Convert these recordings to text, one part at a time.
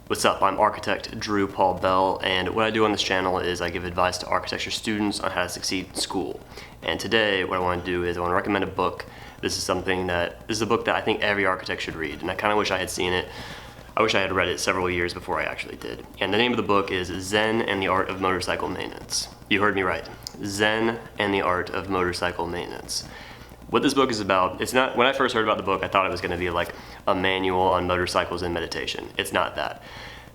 What's up? I'm architect Drew Paul Bell, and what I do on this channel is I give advice to architecture students on how to succeed in school. And today what I want to do is I want to recommend a book. This is a book that I think every architect should read, and I kind of wish I had seen it. I wish I had read it several years before I actually did. And the name of the book is ZEN and the Art of Motorcycle Maintenance. You heard me right. ZEN and the Art of Motorcycle Maintenance. What this book is about, when I first heard about the book, I thought it was going to be like a manual on motorcycles and meditation. It's not that.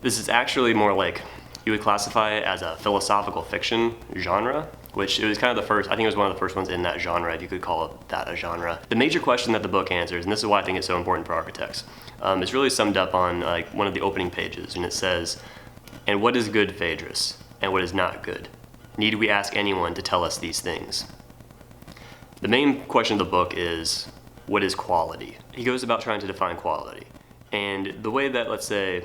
This is actually more like, you would classify it as a philosophical fiction genre, which it was kind of the first, I think it was one of the first ones in that genre, if you could call it that, a genre. The major question that the book answers, and this is why I think it's so important for architects, it's really summed up on like one of the opening pages, and it says, "And what is good, Phaedrus, and what is not good? Need we ask anyone to tell us these things?" The main question of the book is, what is quality? He goes about trying to define quality. And the way that, let's say,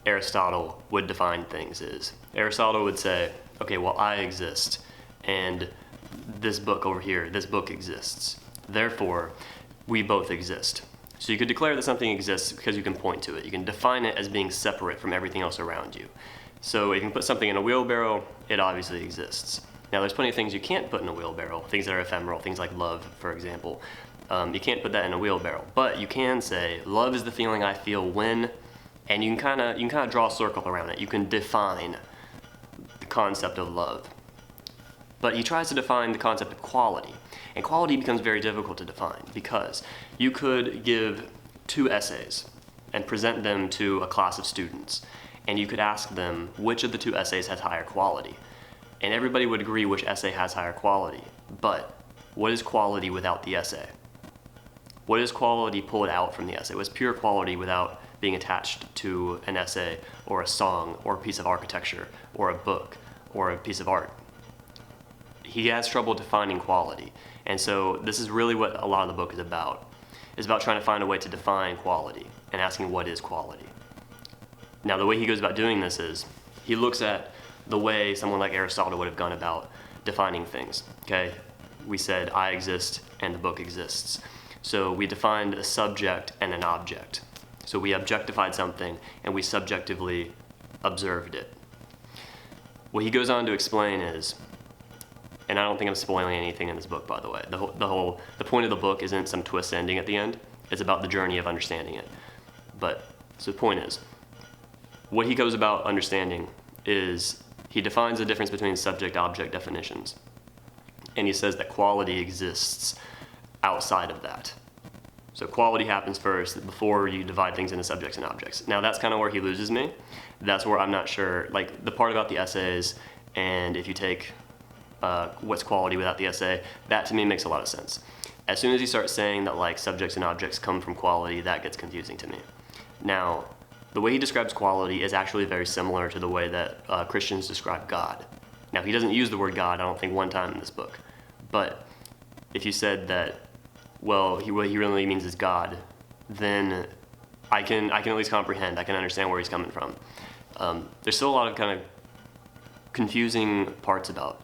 Aristotle would define things is, Aristotle would say, okay, well, I exist, and this book over here, this book exists. Therefore, we both exist. So you could declare that something exists because you can point to it. You can define it as being separate from everything else around you. So if you can put something in a wheelbarrow, it obviously exists. Now, there's plenty of things you can't put in a wheelbarrow, things that are ephemeral, things like love, for example. You can't put that in a wheelbarrow, but you can say, love is the feeling I feel when, and you can kind of draw a circle around it. You can define the concept of love. But he tries to define the concept of quality, and quality becomes very difficult to define because you could give two essays and present them to a class of students, and you could ask them which of the two essays has higher quality. And everybody would agree which essay has higher quality. But what is quality without the essay? What is quality pulled out from the essay? What's pure quality without being attached to an essay or a song or a piece of architecture or a book or a piece of art? He has trouble defining quality. And so this is really what a lot of the book is about. It's about trying to find a way to define quality and asking what is quality. Now, the way he goes about doing this is he looks at the way someone like Aristotle would have gone about defining things, okay? We said, I exist and the book exists. So we defined a subject and an object. So we objectified something and we subjectively observed it. What he goes on to explain is, and I don't think I'm spoiling anything in this book, by the way. The point of the book isn't some twist ending at the end. It's about the journey of understanding it. So the point is, what he goes about understanding is he defines the difference between subject-object definitions. And he says that quality exists outside of that. So quality happens first before you divide things into subjects and objects. Now that's kind of where he loses me. That's where I'm not sure, like the part about the essays, and if you take what's quality without the essay, that to me makes a lot of sense. As soon as he starts saying that like subjects and objects come from quality, that gets confusing to me. Now, the way he describes quality is actually very similar to the way that Christians describe God. Now, he doesn't use the word God, I don't think, one time in this book. But if you said that, well, what he really means is God, then I can at least comprehend, I can understand where he's coming from. There's still a lot of kind of confusing parts about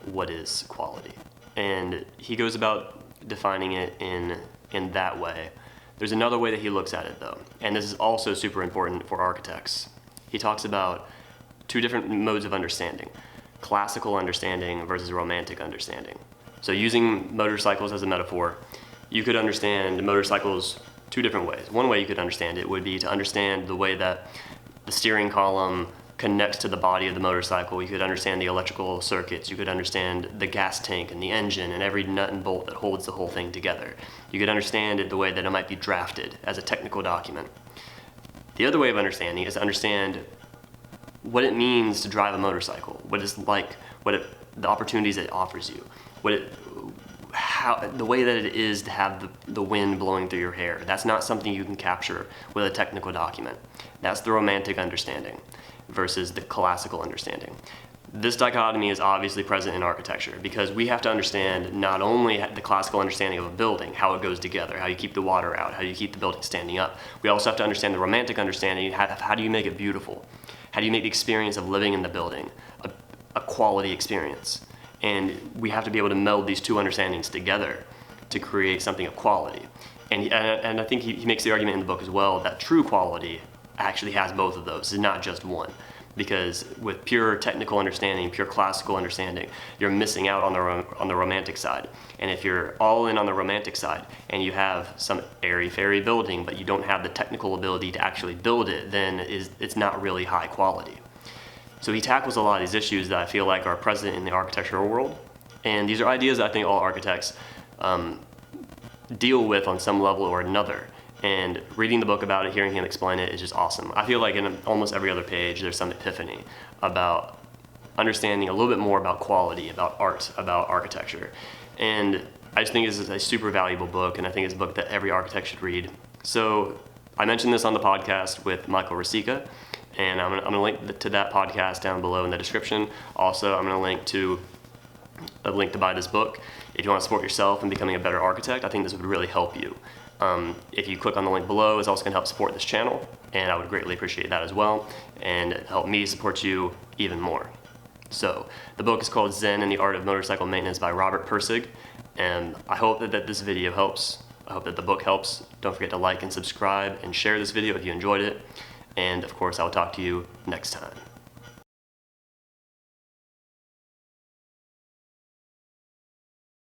what is quality. And he goes about defining it in that way. There's another way that he looks at it, though, and this is also super important for architects. He talks about two different modes of understanding, classical understanding versus romantic understanding. So using motorcycles as a metaphor, you could understand motorcycles two different ways. One way you could understand it would be to understand the way that the steering column connects to the body of the motorcycle. You could understand the electrical circuits, you could understand the gas tank and the engine and every nut and bolt that holds the whole thing together. You could understand it the way that it might be drafted as a technical document. The other way of understanding is to understand what it means to drive a motorcycle, what it's like, the opportunities it offers you, the way that it is to have the wind blowing through your hair. That's not something you can capture with a technical document. That's the romantic understanding versus the classical understanding. This dichotomy is obviously present in architecture because we have to understand not only the classical understanding of a building, how it goes together, how you keep the water out, how you keep the building standing up. We also have to understand the romantic understanding of how do you make it beautiful? How do you make the experience of living in the building a quality experience? And we have to be able to meld these two understandings together to create something of quality. And I think he makes the argument in the book as well that true quality actually has both of those. It's not just one. Because with pure technical understanding, pure classical understanding, you're missing out on the romantic side. And if you're all in on the romantic side and you have some airy-fairy building, but you don't have the technical ability to actually build it, then it's not really high quality. So he tackles a lot of these issues that I feel like are present in the architectural world. And these are ideas that I think all architects deal with on some level or another. And reading the book about it, hearing him explain it is just awesome. I feel like in almost every other page there's some epiphany about understanding a little bit more about quality, about art, about architecture. And I just think this is a super valuable book, and I think it's a book that every architect should read. So I mentioned this on the podcast with Michael RISCICA, and I'm gonna link to that podcast down below in the description. Also, I'm gonna link to a link to buy this book. If you want to support yourself in becoming a better architect, I think this would really help you. If you click on the link below, it's also going to help support this channel, and I would greatly appreciate that as well, and help me support you even more. So, the book is called ZEN and the Art of Motorcycle Maintenance by Robert Pirsig, and I hope that this video helps. I hope that the book helps. Don't forget to like and subscribe and share this video if you enjoyed it, and of course I will talk to you next time.